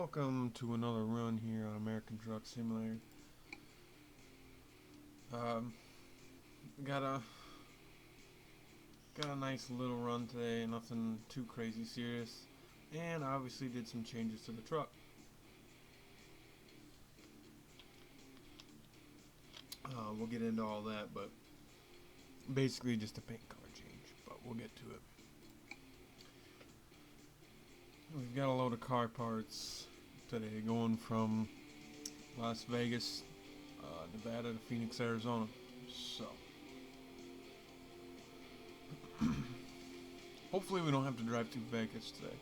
Welcome to another run here on American Truck Simulator. Um, got a nice little run today, nothing too crazy serious, and obviously did some changes to the truck. We'll get into all that, but basically just a paint color change, but we'll get to it. We've got a load of car parts today going from Las Vegas, Nevada to Phoenix, Arizona. So hopefully we don't have to drive to Vegas today.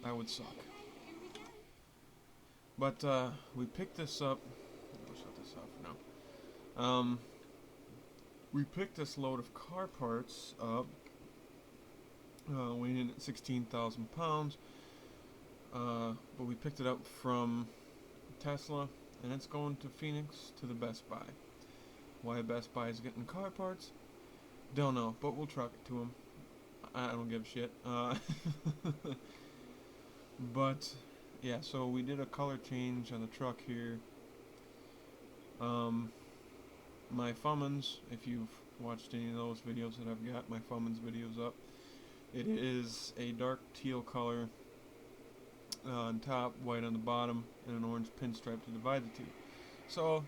That would suck. But we picked this up. I'll shut this off for now. We picked this load of car parts up, weighing in at 16,000 pounds. But we picked it up from Tesla, and it's going to Phoenix to the Best Buy. Why Best Buy is getting car parts? Don't know, but we'll truck it to them. I don't give a shit. But yeah, so we did a color change on the truck here. My Pheonix, if you've watched any of those videos that I've got, my Pheonix videos up, it is a dark teal color on top, white on the bottom, and an orange pinstripe to divide the two. So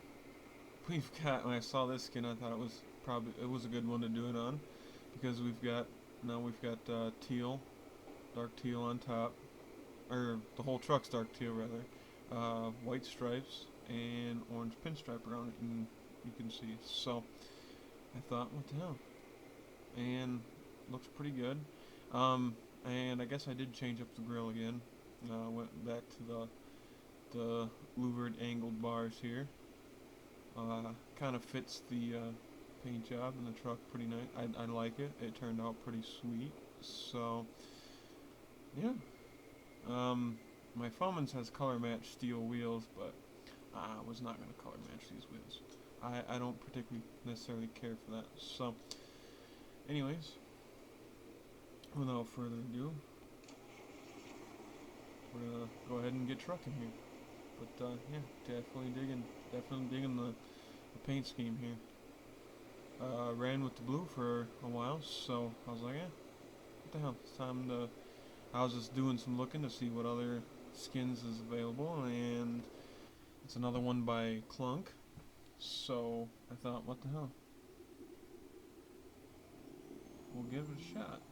we've got, when I saw this skin, I thought it was a good one to do it on, because we've got teal, dark teal on top, or the whole truck's dark teal rather, white stripes and orange pinstripe around it, and you can see. So I thought, what the hell, and looks pretty good. And I guess I did change up the grill again. Went back to the louvered angled bars here. Kind of fits the paint job in the truck pretty nice. I like it. It turned out pretty sweet. So yeah. My Pheonix has color match steel wheels, but I was not going to color match these wheels. I don't particularly necessarily care for that. So anyways, without further ado, we're gonna go ahead and get trucking here. But yeah, definitely digging the paint scheme here. Ran with the blue for a while, so I was like, what the hell? It's time to. I was just doing some looking to see what other skins is available, and it's another one by Clunk. So I thought, what the hell? We'll give it a shot.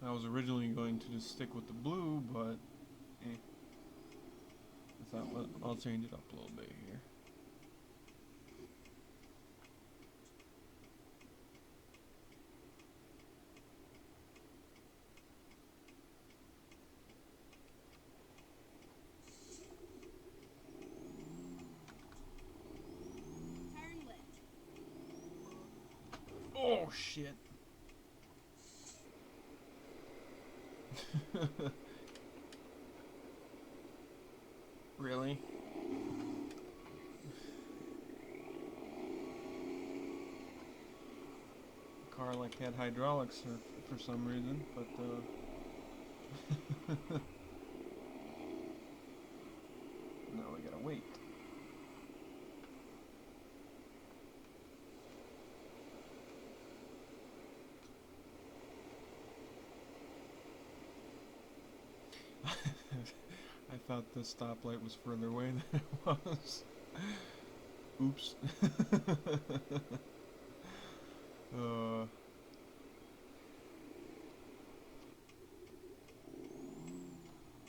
I was originally going to just stick with the blue, but I thought, I'll change it up a little bit here. Oh shit. Really? The car like had hydraulics for some reason, but now we gotta wait. I thought the stoplight was further away than it was. Oops.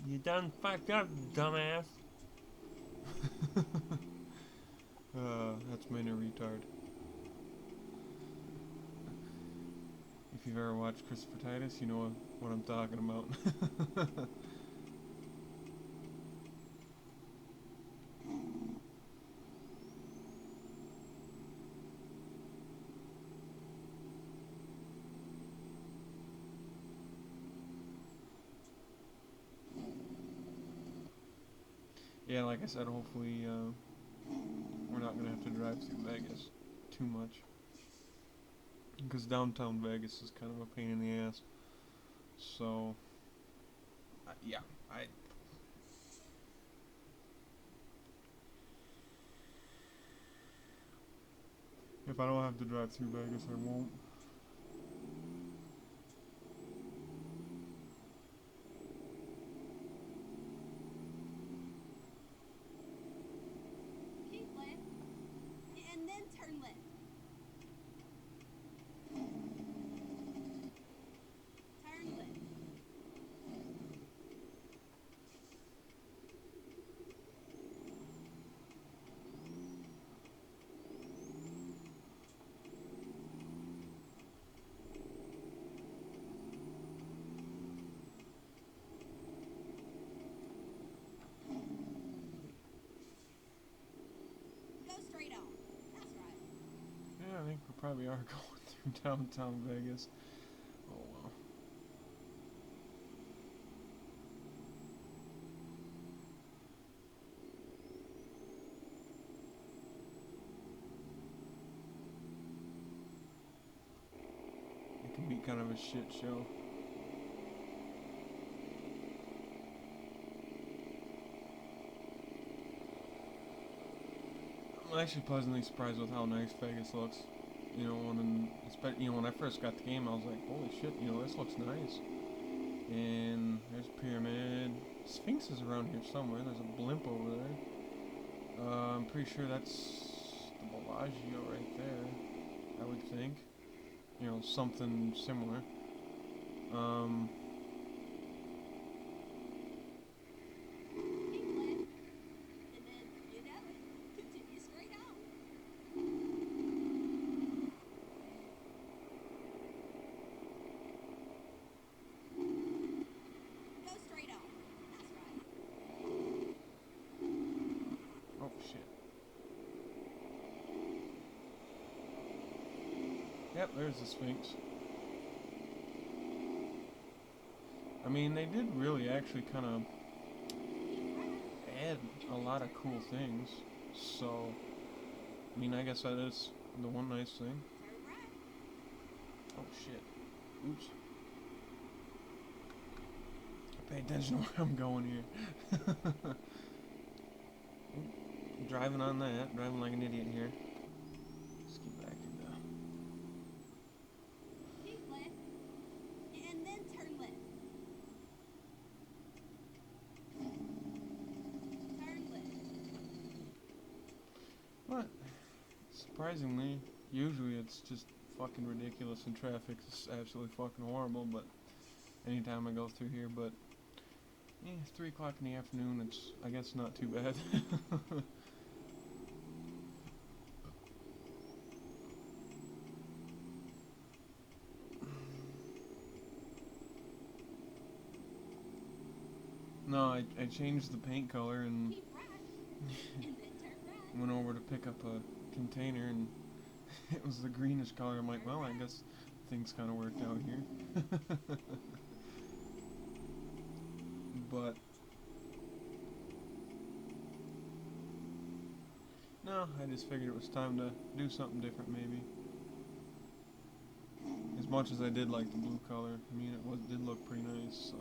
You done fucked up, dumbass. That's my new retard. If you've ever watched Christopher Titus, you know what I'm talking about. Yeah, like I said, hopefully we're not going to have to drive through Vegas too much. because downtown Vegas is kind of a pain in the ass. So, yeah, if I don't have to drive through Vegas, I won't. Keep left, and then turn left. Turn left. Go straight on. That's right. Yeah, I think we probably are going through downtown Vegas. Oh well. It can be kind of a shit show. I'm actually pleasantly surprised with how nice Vegas looks. You know, when I first got the game, I was like, holy shit, this looks nice. And there's a pyramid. Sphinx is around here somewhere. There's a blimp over there. I'm pretty sure that's the Bellagio right there, I would think. Something similar. Keep left, and then you know it. Continue straight on. Go straight on. That's right. Oh shit. Yep, there's the Sphinx. I mean, they did really actually kind of add a lot of cool things. So, I mean, I guess that is the one nice thing. Turn right. Oh shit. Oops. Pay attention to where I'm going here. Driving on that, driving like an idiot here. Let's get back into. Keep left, and then turn left. Turn left. But surprisingly, usually it's just fucking ridiculous and traffic is absolutely fucking horrible. But anytime I go through here, but 3 o'clock in the afternoon, it's I guess not too bad. No, I changed the paint color and Keep right, and then turn right. went over to pick up a container and it was the greenish color. I'm like, well, I guess things kind of worked out here. But no, I just figured it was time to do something different maybe. As much as I did like the blue color, I mean did look pretty nice, so.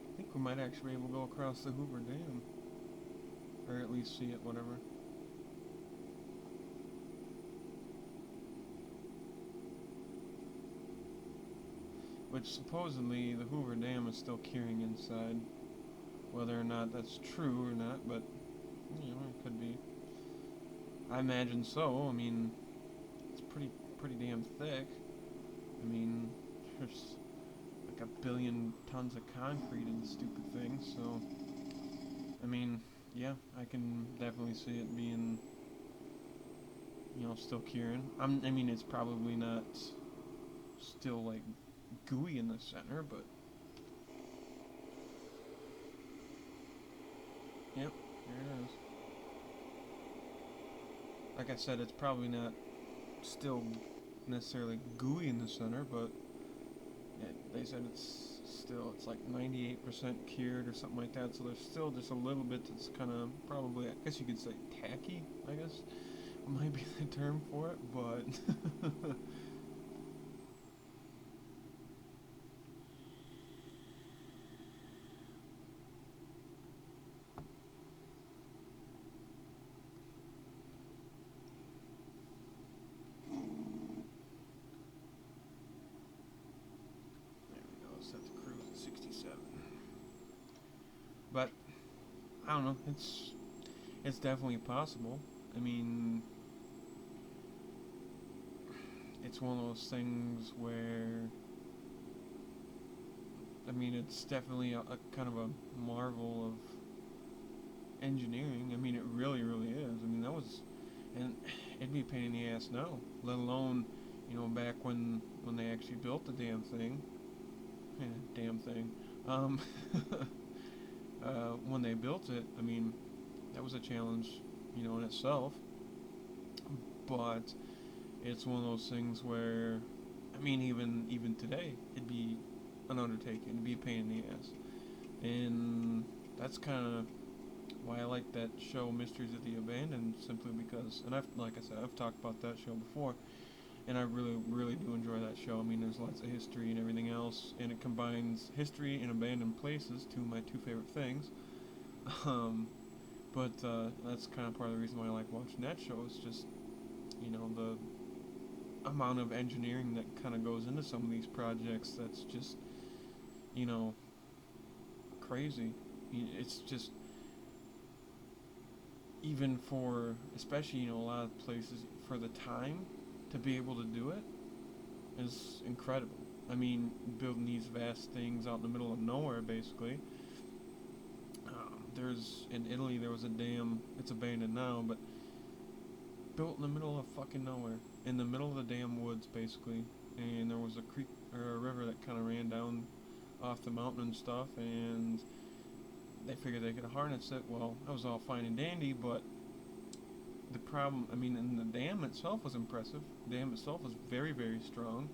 I think we might actually be able to go across the Hoover Dam. Or at least see it, whatever. Which supposedly the Hoover Dam is still curing inside. Whether or not that's true or not, but it could be. I imagine so. I mean, it's pretty damn thick. I mean, there's like 1 billion tons of concrete in the stupid thing, so I mean, yeah, I can definitely see it being still curing. I mean, it's probably not still like gooey in the center, but Yep, there it is. Like I said, it's probably not still necessarily gooey in the center, but they said it's like 98% cured or something like that. So there's still just a little bit that's kind of probably, I guess you could say, tacky. I guess might be the term for it, but there we go. Set the cruise at 67. But I don't know. It's definitely possible. I mean, it's one of those things where, I mean, it's definitely a kind of a marvel of engineering. I mean, it really, really is. I mean, that was, and it'd be a pain in the ass now. Let alone, back when they actually built the damn thing. Damn thing. Um, when they built it, I mean, that was a challenge, in itself. But it's one of those things where, I mean, even today, it'd be an undertaking. It'd be a pain in the ass, and that's kind of why I like that show, Mysteries of the Abandoned, simply because, and like I said, I've talked about that show before, and I really, really do enjoy that show. I mean, there's lots of history and everything else, and it combines history and abandoned places, two of my two favorite things. Um, but that's kind of part of the reason why I like watching that show. Is just the amount of engineering that kind of goes into some of these projects. That's just you know crazy. It's just even for especially a lot of places for the time to be able to do it is incredible. I mean, building these vast things out in the middle of nowhere, basically. There's in Italy there was a dam. It's abandoned now, but built in the middle of fucking nowhere, in the middle of the damn woods, basically. And there was a creek or a river that kind of ran down off the mountain and stuff, and they figured they could harness it. Well, that was all fine and dandy, but the problem, I mean, and the dam itself was impressive. The dam itself was very, very strong.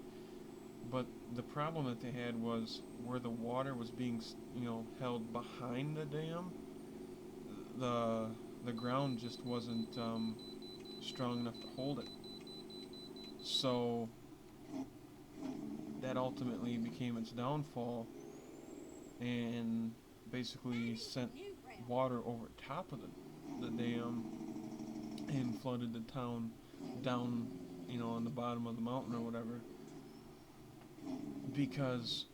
But the problem that they had was where the water was being, held behind the dam. The the ground just wasn't strong enough to hold it. So that ultimately became its downfall, and basically sent water over top of the dam and flooded the town down, on the bottom of the mountain or whatever. Because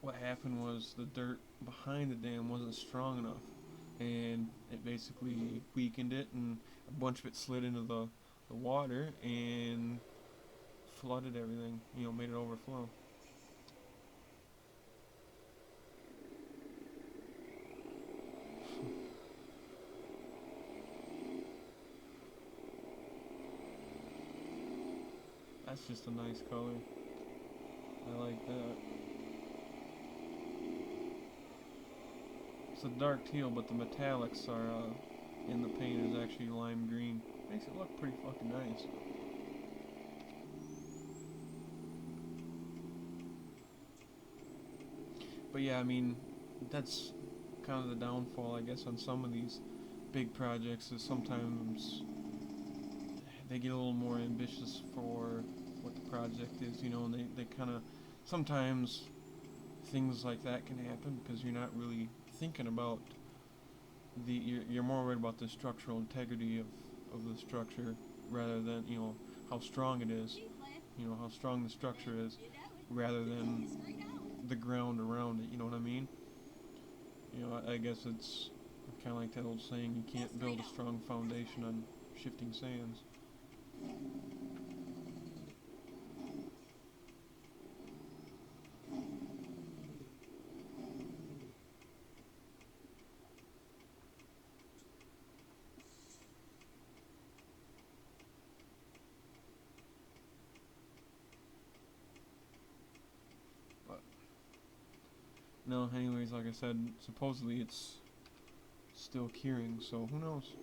what happened was the dirt behind the dam wasn't strong enough, and it basically weakened it, and a bunch of it slid into the water and flooded everything, made it overflow. That's just a nice color. I like that. It's a dark teal, but the metallics are in the paint is actually lime green. Makes it look pretty fucking nice. But yeah, I mean, that's kind of the downfall, I guess, on some of these big projects is sometimes they get a little more ambitious for what the project is, and they kind of sometimes things like that can happen because you're not really thinking about you're more worried about the structural integrity of the structure rather than how strong it is, how strong the structure is, rather than the ground around it. You know what I mean? I guess it's kind of like that old saying: you can't build a strong foundation on shifting sands. But no, anyways, like I said, supposedly it's still curing. So who knows?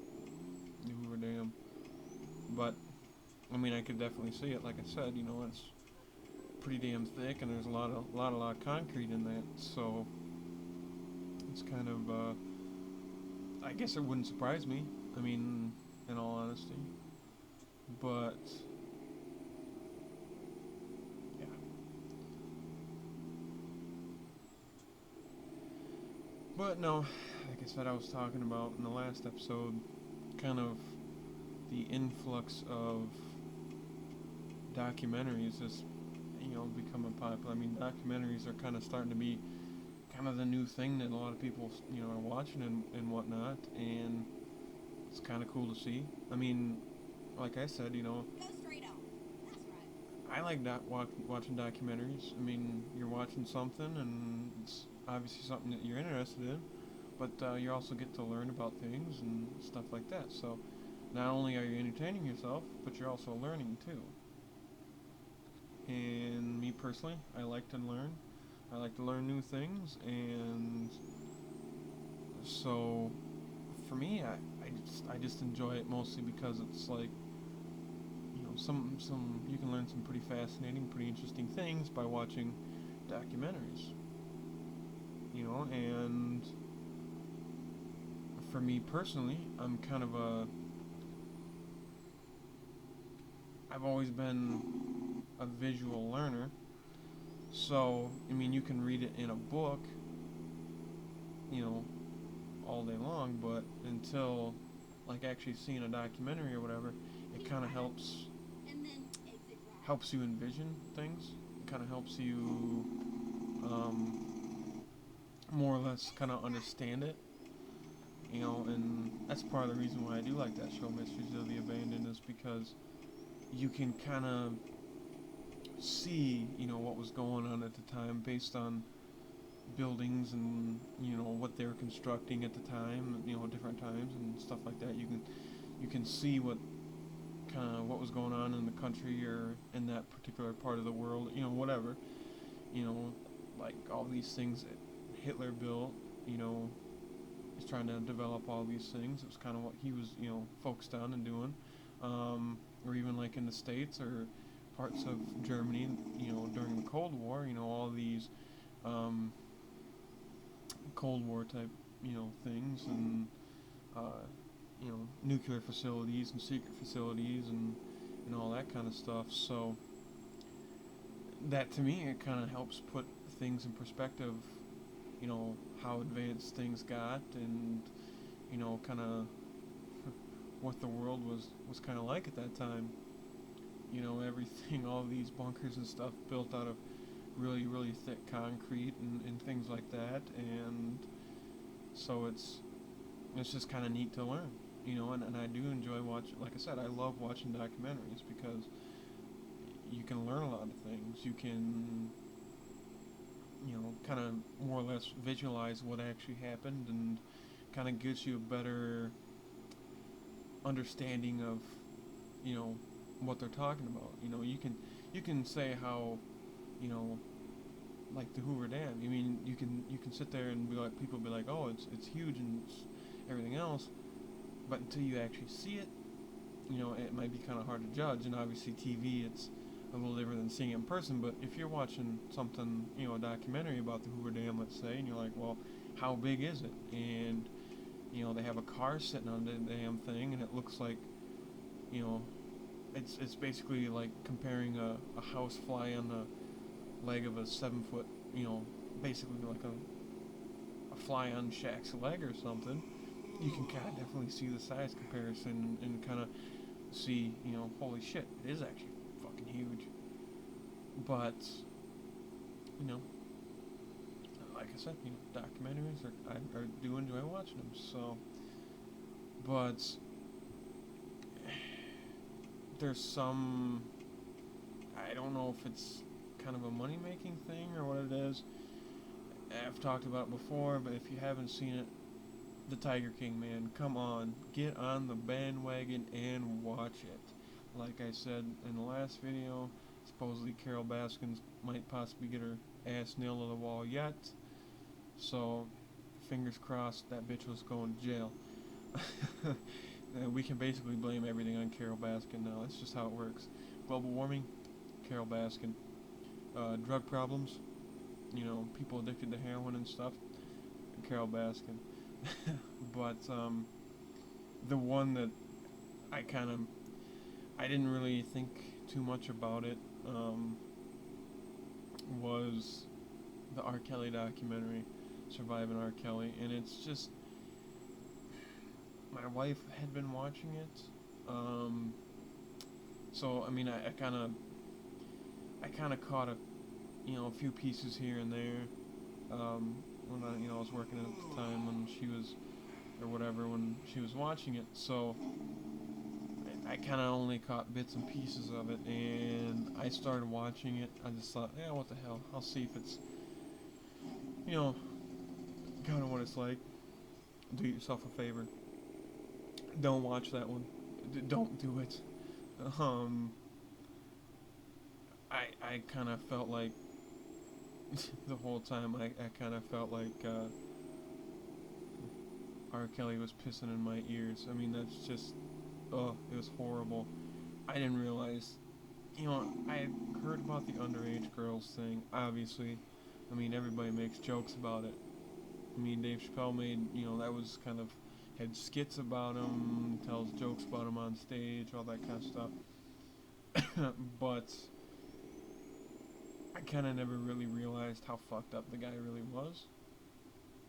The Hoover Dam. But I mean, I could definitely see it. Like I said, it's pretty damn thick, and there's a lot of concrete in that. So it's kind of, I guess it wouldn't surprise me. I mean, in all honesty, but yeah. But no, like I said, I was talking about in the last episode, kind of the influx of documentaries is, becoming popular. I mean, documentaries are kind of starting to be kind of the new thing that a lot of people, are watching and whatnot, and it's kind of cool to see. I mean, like I said, Go straight on. That's right. I like watching documentaries. I mean, you're watching something, and it's obviously something that you're interested in, but you also get to learn about things and stuff like that. So, not only are you entertaining yourself, but you're also learning too. And me personally, I like to learn. I like to learn new things, and so for me, I just enjoy it mostly because it's like, some you can learn some pretty fascinating, pretty interesting things by watching documentaries. And for me personally, I'm kind of I've always been a visual learner. So, I mean, you can read it in a book, you know, all day long, but until like actually seeing a documentary or whatever, it kind of And then exit right. helps you envision things. It kind of helps you more or less kind of understand it. And that's part of the reason why I do like that show, Mysteries of the Abandoned, is because you can kind of see, what was going on at the time based on buildings and what they were constructing at the time, different times and stuff like that. You can see what was going on in the country or in that particular part of the world, whatever, you know, like all these things that Hitler built, he's trying to develop all these things. It was kind of what he was, focused on and doing, or even like in the States or parts of Germany, during the Cold War, all these um, Cold War type, things, and nuclear facilities and secret facilities and all that kind of stuff. So that to me, it kind of helps put things in perspective. How advanced things got, and kind of what the world was kind of like at that time. Everything, all these bunkers and stuff built out of really, really thick concrete and things like that. And so it's just kind of neat to learn, and I do enjoy watching, like I said, I love watching documentaries because you can learn a lot of things. You can, kind of more or less visualize what actually happened, and kind of gives you a better understanding of, what they're talking about. You can say how, you know, like the Hoover Dam. I mean, you can sit there and be like, people be like, oh, it's huge and it's everything else, but until you actually see it, it might be kind of hard to judge. And obviously, TV, it's a little different than seeing it in person. But if you're watching something, a documentary about the Hoover Dam, let's say, and you're like, well, how big is it? And they have a car sitting on the damn thing, and it looks like, you know, it's basically like comparing a house fly on the leg of a 7 foot, basically like a fly on Shaq's leg or something. You can kind of definitely see the size comparison and kind of see, holy shit, it is actually fucking huge. But, you know, like I said, documentaries I do enjoy watching them. So, but there's some, I don't know if it's kind of a money making thing or what it is. I've talked about it before, but if you haven't seen it, The Tiger King, man, come on, get on the bandwagon and watch it. Like I said in the last video, supposedly Carol Baskins might possibly get her ass nailed to the wall yet. So, fingers crossed that bitch was going to jail. We can basically blame everything on Carol Baskin now. That's just how it works. Global warming, Carol Baskin. Drug problems, people addicted to heroin and stuff, Carol Baskin. But the one that I didn't really think too much about it was the R. Kelly documentary, Surviving R. Kelly, and it's just, my wife had been watching it, so I mean I kind of caught a few pieces here and there when I was working at the time when she was when she was watching it, so I kind of only caught bits and pieces of it, and I started watching it. I just thought, yeah, what the hell, I'll see if it's kind of what it's like. Do yourself a favor, don't watch that one. Don't do it. I kind of felt like the whole time I kind of felt like R. Kelly was pissing in my ears. I mean, that's just, it was horrible. I didn't realize, I heard about the underage girls thing, obviously. I mean, everybody makes jokes about it. I mean, Dave Chappelle made, that was kind of, had skits about him, tells jokes about him on stage, all that kind of stuff. But I kind of never really realized how fucked up the guy really was.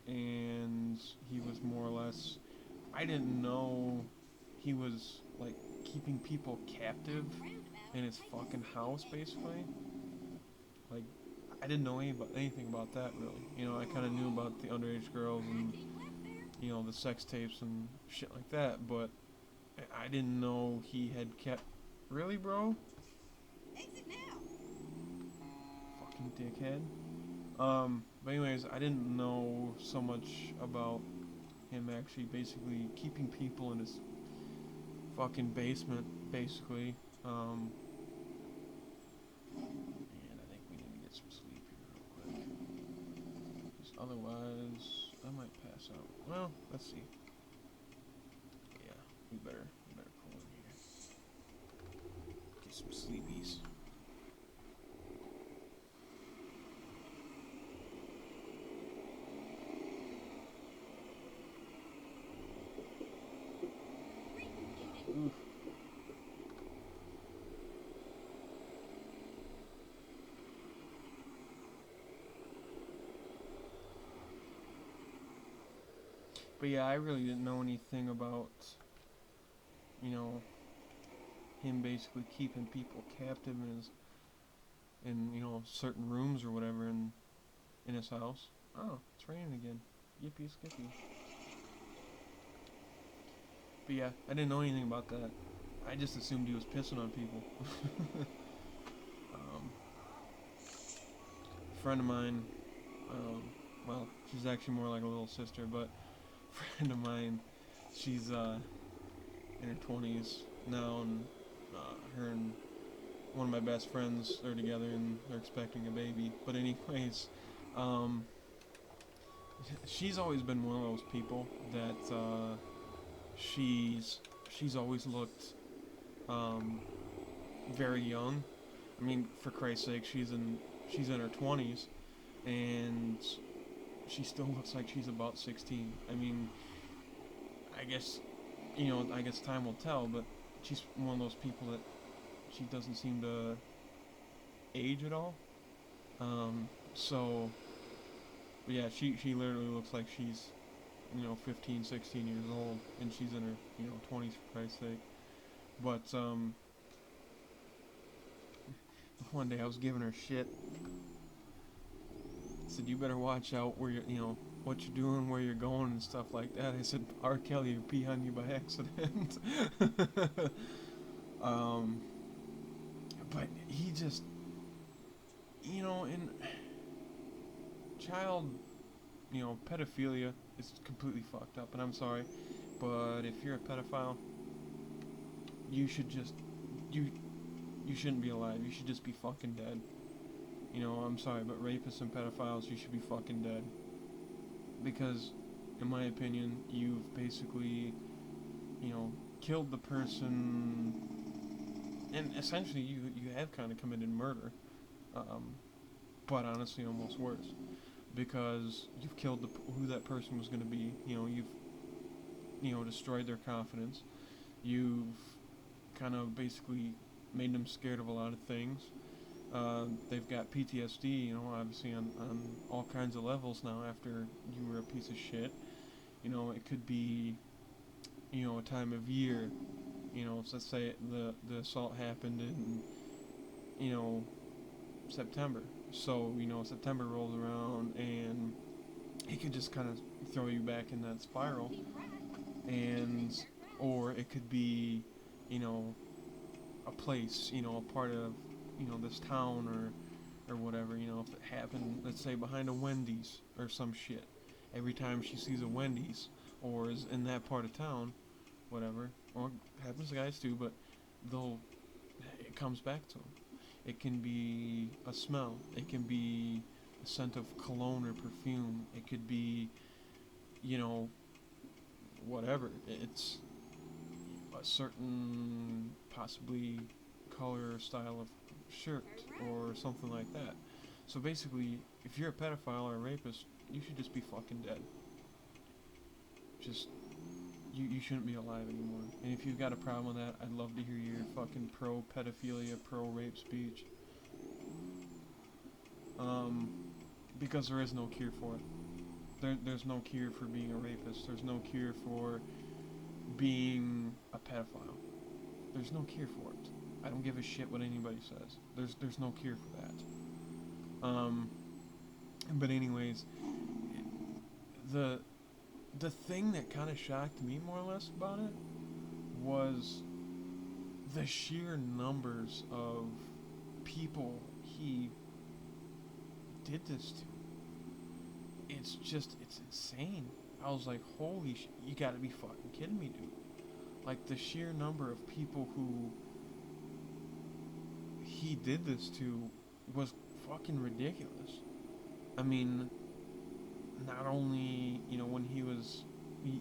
And he was more or less, I didn't know he was, like, keeping people captive in his fucking house, basically. Like, I didn't know anything about that, really. I kind of knew about the underage girls and, the sex tapes and shit like that, but I didn't know he had kept... Really, bro? Exit now. Fucking dickhead. But anyways, I didn't know so much about him actually basically keeping people in his fucking basement, basically. And I think we need to get some sleep here real quick. Because otherwise, I might pass out. Well, let's see. Yeah, we better pull in here. Get some sleepies. Oof. But yeah, I really didn't know anything about, him basically keeping people captive in certain rooms or whatever in his house. Oh, it's raining again. Yippee skippy. But yeah, I didn't know anything about that. I just assumed he was pissing on people. A friend of mine, well, she's actually more like a little sister, but a friend of mine, she's in her 20s now, and her and one of my best friends are together and they're expecting a baby. But anyways, she's always been one of those people that she's always looked very young. I mean, for Christ's sake, she's in her 20s, and she still looks like she's about 16. I mean, I guess time will tell, but she's one of those people that she doesn't seem to age at all. So, but yeah, she literally looks like she's 15, 16 years old, and she's in her 20s, for Christ's sake. But one day I was giving her shit. I said, you better watch out where what you're doing, where you're going, and stuff like that. I said, R. Kelly would pee on you by accident. But he just, in child, pedophilia is completely fucked up, and I'm sorry, but if you're a pedophile, you should just, you shouldn't be alive. You should just be fucking dead. I'm sorry, but rapists and pedophiles, you should be fucking dead. Because in my opinion, you've basically, killed the person, and essentially you have kind of committed murder, but honestly almost worse, because you've killed who that person was going to be. You've destroyed their confidence. You've kind of basically made them scared of a lot of things. They've got PTSD, obviously on all kinds of levels now after you were a piece of shit. It could be, a time of year. So let's say the assault happened in, September. So, September rolls around and it could just kind of throw you back in that spiral. And, or it could be, a place, a part of, this town or whatever, if it happened, let's say behind a Wendy's or some shit. Every time she sees a Wendy's or is in that part of town, whatever, or it happens to guys too, but it comes back to them. It can be a smell. It can be a scent of cologne or perfume. It could be, whatever. It's a certain, possibly, color or style of shirt or something like that. So basically, if you're a pedophile or a rapist, you should just be fucking dead. Just, you shouldn't be alive anymore. And if you've got a problem with that, I'd love to hear your fucking pro-pedophilia, pro-rape speech. Because there is no cure for it. There's no cure for being a rapist. There's no cure for being a pedophile. There's no cure for it. I don't give a shit what anybody says. There's no cure for that. But anyways, the thing that kind of shocked me more or less about it was the sheer numbers of people he did this to. It's insane. I was like, holy shit, you gotta be fucking kidding me, dude. Like, the sheer number of people who he did this to was fucking ridiculous. I mean, not only, when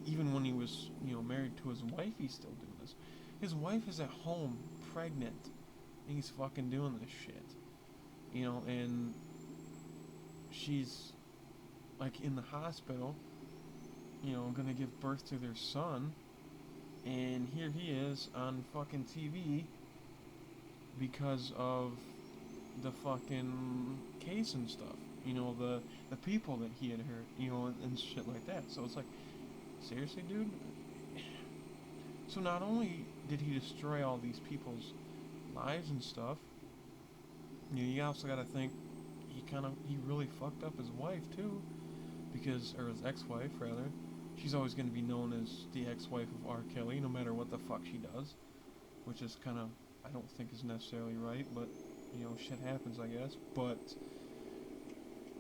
even when he was, married to his wife, he's still doing this. His wife is at home, pregnant, and he's fucking doing this shit. And she's, like, in the hospital, gonna give birth to their son, and here he is on fucking TV because of the fucking case and stuff. The people that he had hurt, and shit like that. So it's like, seriously, dude? So not only did he destroy all these people's lives and stuff, you also gotta think, he really fucked up his wife, too. Or his ex-wife, rather. She's always gonna be known as the ex-wife of R. Kelly, no matter what the fuck she does. Which is kind of, I don't think is necessarily right, but, shit happens, I guess. But,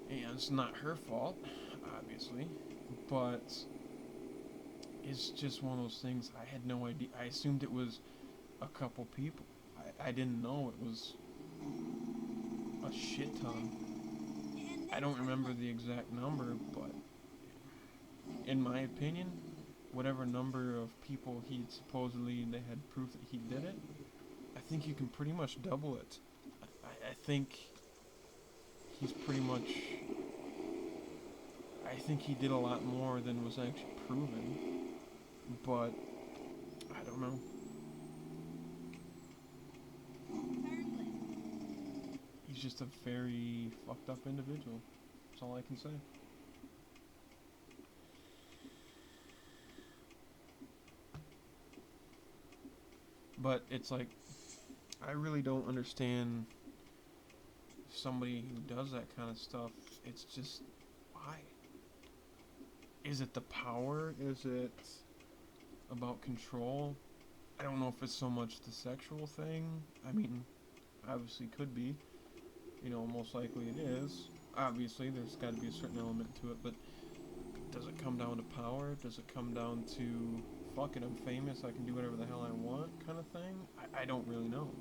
and it's not her fault, obviously, but it's just one of those things. I had no idea. I assumed it was a couple people. I didn't know it was a shit ton. I don't remember the exact number, but in my opinion, whatever number of people they had proof that he did it, I think you can pretty much double it. I think he's pretty much, I think he did a lot more than was actually proven, but I don't know. He's just a very fucked up individual. That's all I can say. But it's like, I really don't understand somebody who does that kind of stuff. It's just, why? Is it the power? Is it about control? I don't know if it's so much the sexual thing. I mean, obviously could be. Most likely it is. Obviously, there's got to be a certain element to it, but does it come down to power? Does it come down to, fuck it, I'm famous, I can do whatever the hell I want kind of thing? I don't really know.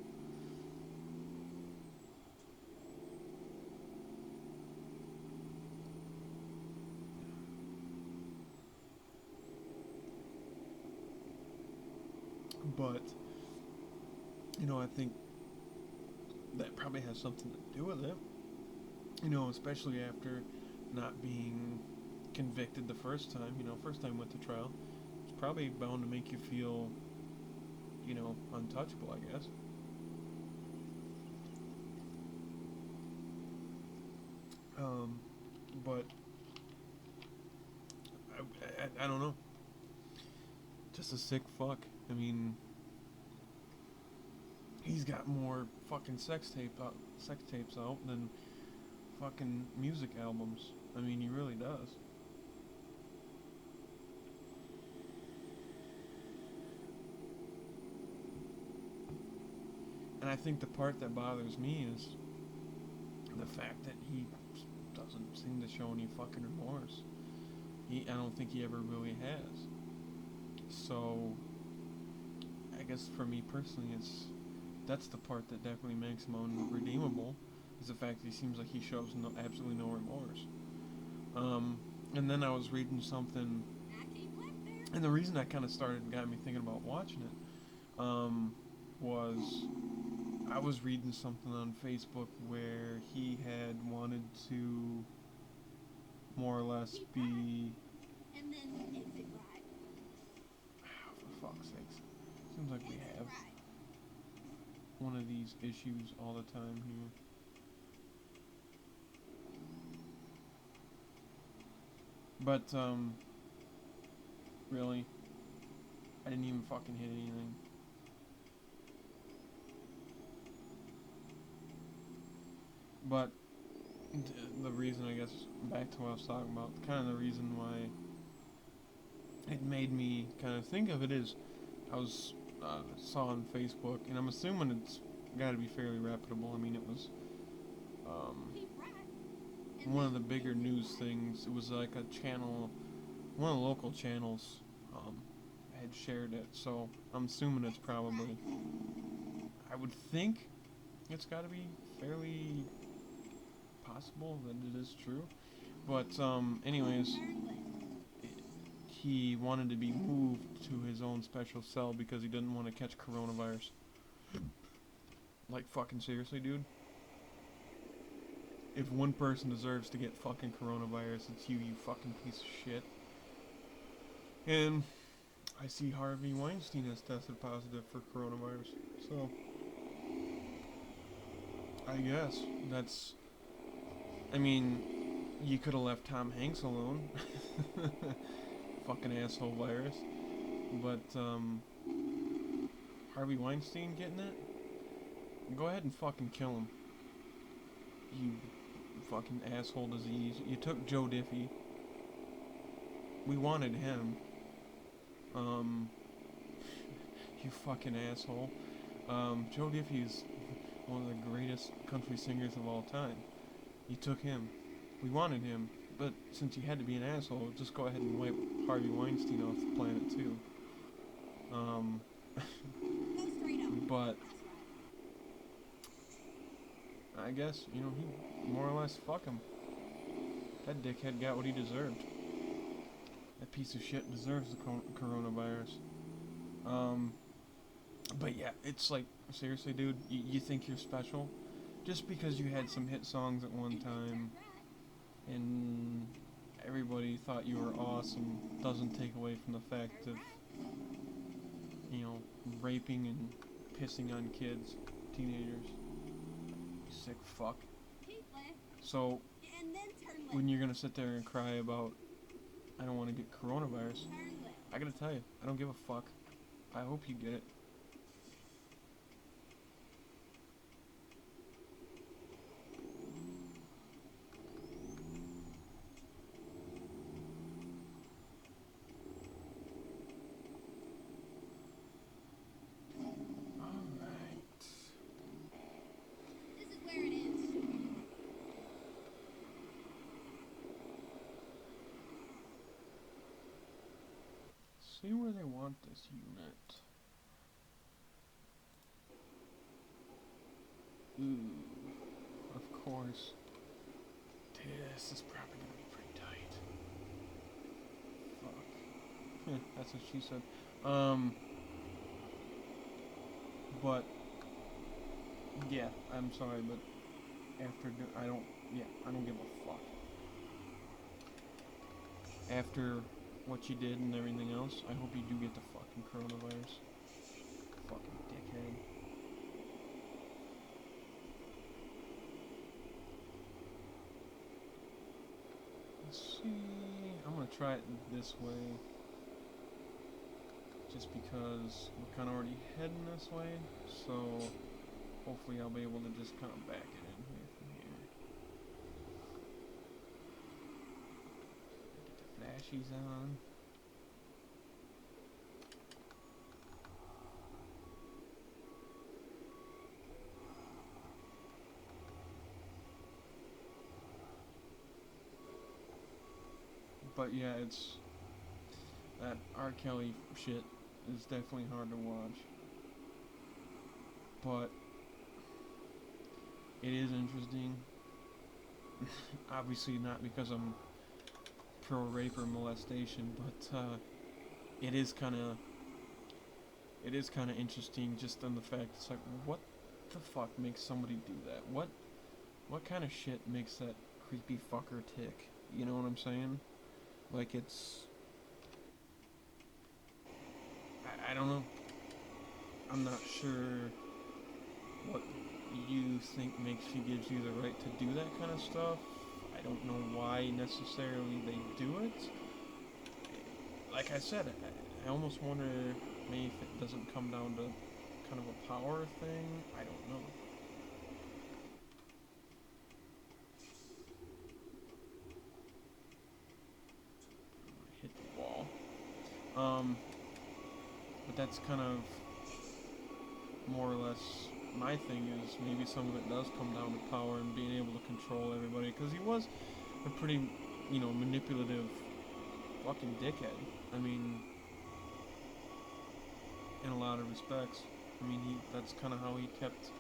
But, I think that probably has something to do with it. Especially after not being convicted the first time. First time went to trial. It's probably bound to make you feel, untouchable, I guess. But I don't know. Just a sick fuck. I mean, he's got more fucking sex tapes out than fucking music albums. I mean, he really does. And I think the part that bothers me is the fact that he doesn't seem to show any fucking remorse. I don't think he ever really has. So, I guess for me personally, that's the part that definitely makes him unredeemable, is the fact that he seems like he shows absolutely no remorse. And then I was reading something, and the reason I kind of got me thinking about watching it, was I was reading something on Facebook where he had wanted to more or less be. And then exit right. For fuck's sakes. Seems like we have one of these issues all the time here. But, really, I didn't even fucking hit anything. But, the reason, I guess, back to what I was talking about, kind of the reason why it made me kind of think of it is, I saw on Facebook, and I'm assuming it's got to be fairly reputable. I mean, it was, one of the bigger news things. It was like a channel, one of the local channels, had shared it, so I'm assuming it's probably, I would think it's got to be fairly possible that it is true. But, anyways, he wanted to be moved to his own special cell because he didn't want to catch coronavirus. Like, fucking seriously, dude? If one person deserves to get fucking coronavirus, it's you fucking piece of shit. And I see Harvey Weinstein has tested positive for coronavirus. So, I guess that's... I mean, you could have left Tom Hanks alone. Fucking asshole virus. But, Harvey Weinstein getting it? Go ahead and fucking kill him. You fucking asshole disease. You took Joe Diffie. We wanted him. You fucking asshole. Joe Diffie is one of the greatest country singers of all time. You took him. We wanted him. But since you had to be an asshole, just go ahead and wipe Harvey Weinstein off the planet too. But I guess, he more or less, fuck him. That dickhead got what he deserved. That piece of shit deserves the coronavirus. But yeah, it's like, seriously, dude, you think you're special? Just because you had some hit songs at one time and everybody thought you were awesome doesn't take away from the fact of, raping and pissing on kids, teenagers. You sick fuck. So, when you're gonna sit there and cry about, I don't want to get coronavirus, I gotta tell you, I don't give a fuck. I hope you get it. See where they want this unit. Ooh, of course. This is probably gonna be pretty tight. Fuck. That's what she said. But yeah, I'm sorry, but I don't give a fuck. After what you did and everything else, I hope you do get the fucking coronavirus. Fucking dickhead. Let's see. I'm gonna try it this way. Just because we're kind of already heading this way, so hopefully I'll be able to just kind of back it in here from here. Get the flashies on. But yeah, it's that R. Kelly shit is definitely hard to watch. But it is interesting. Obviously not because I'm pro rape or molestation, but it is kind of interesting just on the fact it's like, what the fuck makes somebody do that? What kind of shit makes that creepy fucker tick? You know what I'm saying? Like, it's, I don't know. I'm not sure what you think gives you the right to do that kind of stuff. I don't know why necessarily they do it. Like I said, I almost wonder maybe if it doesn't come down to kind of a power thing. I don't know. Hit the wall. But that's kind of more or less my thing, is maybe some of it does come down to power and being able to control everybody, because he was a pretty, manipulative fucking dickhead. I mean, in a lot of respects. I mean, that's kind of how he kept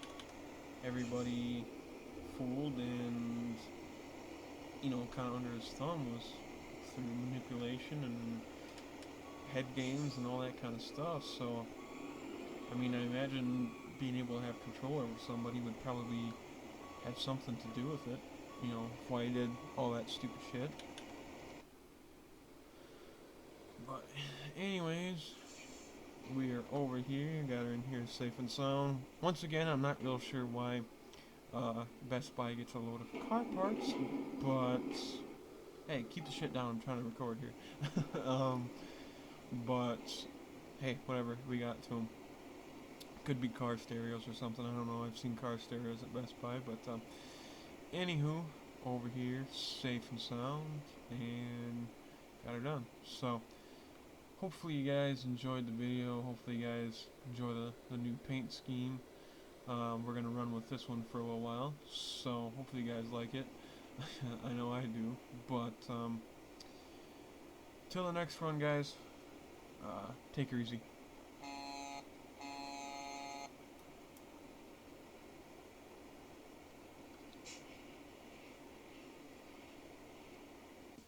everybody fooled and, kind of under his thumb, was through manipulation and head games and all that kind of stuff. So, I mean, I imagine being able to have control over somebody would probably have something to do with it. Why he did all that stupid shit. But, anyways, we are over here. Got her in here safe and sound. Once again, I'm not real sure why Best Buy gets a load of car parts, but hey, keep the shit down. I'm trying to record here. But hey, whatever. We got to them. Could be car stereos or something. I don't know. I've seen car stereos at Best Buy, but anywho, over here, safe and sound, and got her done. So, hopefully you guys enjoyed the video. Hopefully you guys enjoy the new paint scheme. We're going to run with this one for a little while, so hopefully you guys like it. I know I do. But, till the next one, guys, take her easy.